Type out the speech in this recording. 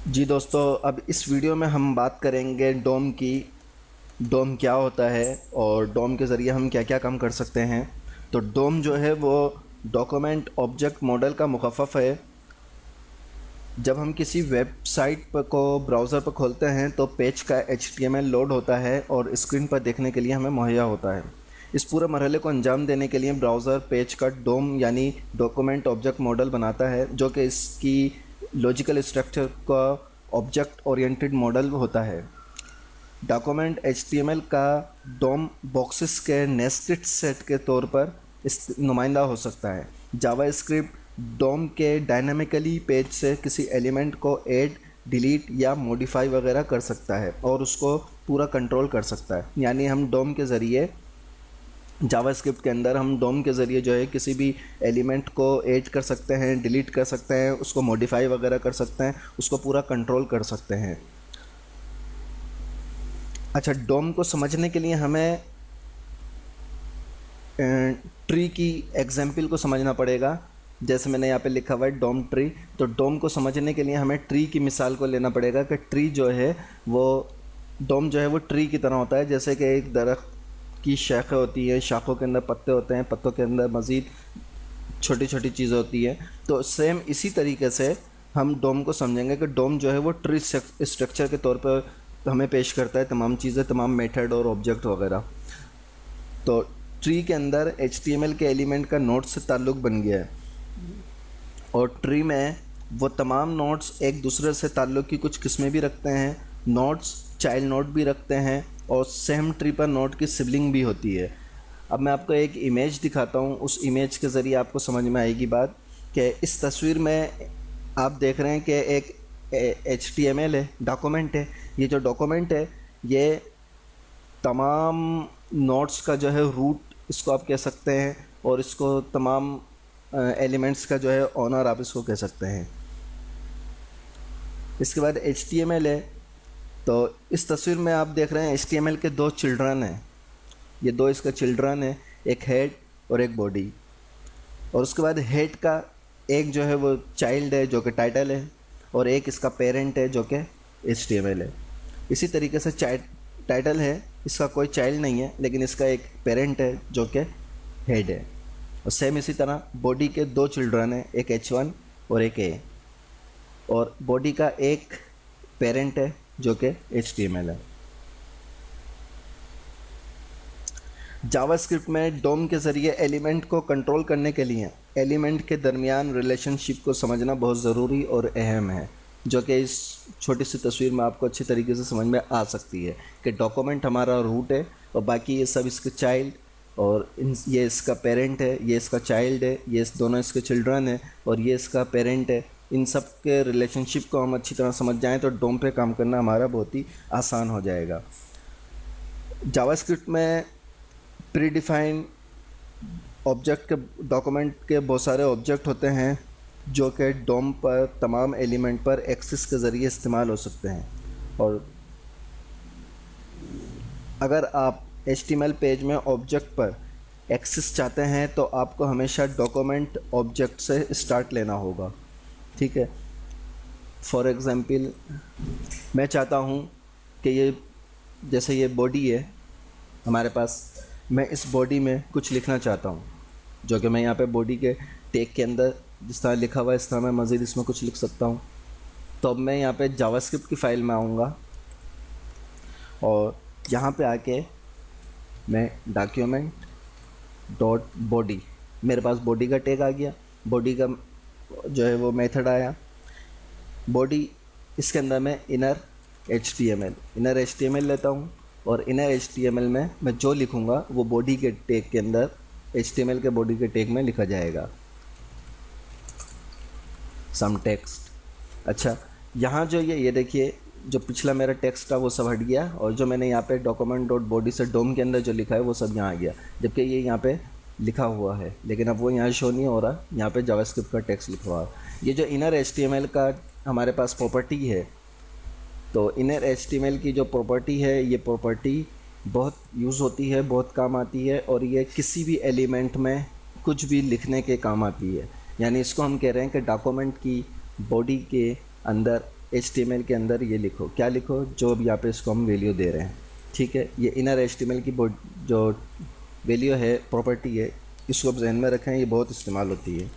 جی دوستو، اب اس ویڈیو میں ہم بات کریں گے ڈوم کی۔ ڈوم کیا ہوتا ہے اور ڈوم کے ذریعے ہم کیا کیا کام کر سکتے ہیں۔ تو ڈوم جو ہے وہ ڈاکومنٹ آبجیکٹ ماڈل کا مخفف ہے۔ جب ہم کسی ویب سائٹ کو براؤزر پر کھولتے ہیں تو پیج کا HTML لوڈ ہوتا ہے اور اسکرین پر دیکھنے کے لیے ہمیں مہیا ہوتا ہے۔ اس پورے مرحلے کو انجام دینے کے لیے براؤزر پیج کا ڈوم یعنی ڈاکومنٹ آبجیکٹ ماڈل بناتا ہے، جو کہ اس کی لاجیکل اسٹرکچر کا آبجیکٹ اورینٹڈ ماڈل ہوتا ہے۔ ڈاکومنٹ HTML کا ڈوم باکسز کے نیسٹڈ سیٹ کے طور پر نمائندہ ہو سکتا ہے۔ جاوا اسکرپٹ ڈوم کے ڈائنامیکلی پیج سے کسی ایلیمنٹ کو ایڈ، ڈیلیٹ یا موڈیفائی وغیرہ کر سکتا ہے اور اس کو پورا کنٹرول کر سکتا ہے۔ یعنی ہم ڈوم کے ذریعے جاوا اسکرپٹ کے اندر ہم ڈوم کے ذریعے جو ہے کسی بھی ایلیمنٹ کو ایڈ کر سکتے ہیں، ڈیلیٹ کر سکتے ہیں، اس کو موڈیفائی وغیرہ کر سکتے ہیں، اس کو پورا کنٹرول کر سکتے ہیں۔ اچھا، ڈوم کو سمجھنے کے لیے ہمیں ٹری کی ایگزامپل کو سمجھنا پڑے گا۔ جیسے میں نے یہاں پہ لکھا ہوا ہے ڈوم ٹری، تو ڈوم کو سمجھنے کے لیے ہمیں ٹری کی مثال کو لینا پڑے گا کہ ٹری جو ہے وہ ڈوم جو ہے وہ ٹری کی طرح ہوتا ہے۔ جیسے کہ ایک درخت کی شاخیں ہوتی ہیں، شاخوں کے اندر پتے ہوتے ہیں، پتوں کے اندر مزید چھوٹی چھوٹی چیزیں ہوتی ہیں، تو سیم اسی طریقے سے ہم ڈوم کو سمجھیں گے کہ ڈوم جو ہے وہ ٹری اسٹرکچر کے طور پر ہمیں پیش کرتا ہے تمام چیزیں، تمام میتھڈ اور آبجیکٹ وغیرہ۔ تو ٹری کے اندر HTML کے ایلیمنٹ کا نوڈ سے تعلق بن گیا ہے، اور ٹری میں وہ تمام نوڈس ایک دوسرے سے تعلق کی کچھ قسمیں بھی رکھتے ہیں، نوڈس چائلڈ نوڈ بھی رکھتے ہیں، اور سیم ٹری پر نوڈ کی سبلنگ بھی ہوتی ہے۔ اب میں آپ کو ایک امیج دکھاتا ہوں، اس امیج کے ذریعے آپ کو سمجھ میں آئے گی بات کہ اس تصویر میں آپ دیکھ رہے ہیں کہ ایک HTML ہے، ڈاکومنٹ ہے۔ یہ جو ڈاکومنٹ ہے یہ تمام نوٹس کا جو ہے روٹ اس کو آپ کہہ سکتے ہیں، اور اس کو تمام ایلیمنٹس کا جو ہے اونر آپ اس کو کہہ سکتے ہیں۔ اس کے بعد HTML ہے، تو اس تصویر میں آپ دیکھ رہے ہیں HTML کے دو چلڈرن ہیں، یہ دو اس کا چلڈرن ہیں، ایک ہیڈ اور ایک باڈی۔ اور اس کے بعد ہیڈ کا ایک جو ہے وہ چائلڈ ہے جو کہ ٹائٹل ہے، اور ایک اس کا پیرنٹ ہے جو کہ HTML ہے۔ اسی طریقے سے ٹائٹل ہے، اس کا کوئی چائلڈ نہیں ہے، لیکن اس کا ایک پیرنٹ ہے جو کہ ہیڈ ہے۔ اور سیم اسی طرح باڈی کے دو چلڈرن ہیں، ایک H1 اور ایک A، اور باڈی کا ایک پیرنٹ ہے جو کہ HTML ہے۔ جاوا اسکرپٹ میں ڈوم کے ذریعے ایلیمنٹ کو کنٹرول کرنے کے لیے ایلیمنٹ کے درمیان ریلیشن شپ کو سمجھنا بہت ضروری اور اہم ہے، جو کہ اس چھوٹی سی تصویر میں آپ کو اچھی طریقے سے سمجھ میں آ سکتی ہے کہ ڈاکومنٹ ہمارا روٹ ہے، اور باقی یہ سب اس کے چائلڈ، اور یہ اس کا پیرنٹ ہے، یہ اس کا چائلڈ ہے، یہ دونوں اس کے چلڈرن ہیں، اور یہ اس کا پیرنٹ ہے۔ ان سب کے ریلیشن شپ کو ہم اچھی طرح سمجھ جائیں تو ڈوم پہ کام کرنا ہمارا بہت ہی آسان ہو جائے گا۔ جاوا اسکرپٹ میں پری ڈیفائن آبجیکٹ کے ڈاکومنٹ کے بہت سارے آبجیکٹ ہوتے ہیں جو کہ ڈوم پر تمام ایلیمنٹ پر ایکسس کے ذریعے استعمال ہو سکتے ہیں۔ اور اگر آپ HTML پیج میں آبجیکٹ پر ایکسس چاہتے ہیں تو آپ کو ہمیشہ ڈاکومنٹ آبجیکٹ سے اسٹارٹ لینا ہوگا، ٹھیک ہے۔ فار ایگزامپل میں چاہتا ہوں کہ یہ جیسے یہ باڈی ہے ہمارے پاس، میں اس باڈی میں کچھ لکھنا چاہتا ہوں، جو کہ میں یہاں پہ باڈی کے ٹیگ کے اندر جس طرح لکھا ہوا ہے اس طرح میں مزید اس میں کچھ لکھ سکتا ہوں۔ تو اب میں یہاں پہ جاوا اسکرپٹ کی فائل میں آؤں گا، اور یہاں پہ آ کے میں ڈاکیومنٹ ڈاٹ باڈی، میرے پاس باڈی کا ٹیگ آ گیا، باڈی کا جو ہے وہ میتھڈ آیا باڈی، اس کے اندر میں inner H T M L لیتا ہوں، اور انر HTML میں جو لکھوں گا وہ باڈی کے ٹیگ کے اندر HTML کے باڈی کے ٹیگ میں لکھا جائے گا، سم ٹیکسٹ۔ اچھا، یہاں جو یہ دیکھیے جو پچھلا میرا ٹیکسٹ تھا وہ سب ہٹ گیا، اور جو میں نے یہاں پہ ڈاکومنٹ ڈاٹ باڈی سے ڈوم کے اندر جو لکھا ہے وہ سب یہاں آ گیا، جبکہ یہ یہاں پہ لکھا ہوا ہے لیکن اب وہ یہاں شو نہیں ہو رہا، یہاں پہ جاوا اسکرپٹ کا ٹیکسٹ لکھا ہوا ہے۔ یہ جو انر HTML کا ہمارے پاس پراپرٹی ہے، تو انر HTML کی جو پراپرٹی ہے یہ پراپرٹی بہت یوز ہوتی ہے، بہت کام آتی ہے، اور یہ کسی بھی ایلیمنٹ میں کچھ بھی لکھنے کے کام آتی ہے۔ یعنی اس کو ہم کہہ رہے ہیں کہ ڈاکومنٹ کی باڈی کے اندر HTML کے اندر یہ لکھو، کیا لکھو؟ جو اب یہاں پہ اس کو ہم ویلیو دے رہے ہیں، ٹھیک ہے؟ یہ انر HTML کی جو ویلیو ہے، پراپرٹی ہے، اس کو آپ ذہن میں رکھیں، یہ بہت استعمال ہوتی ہے.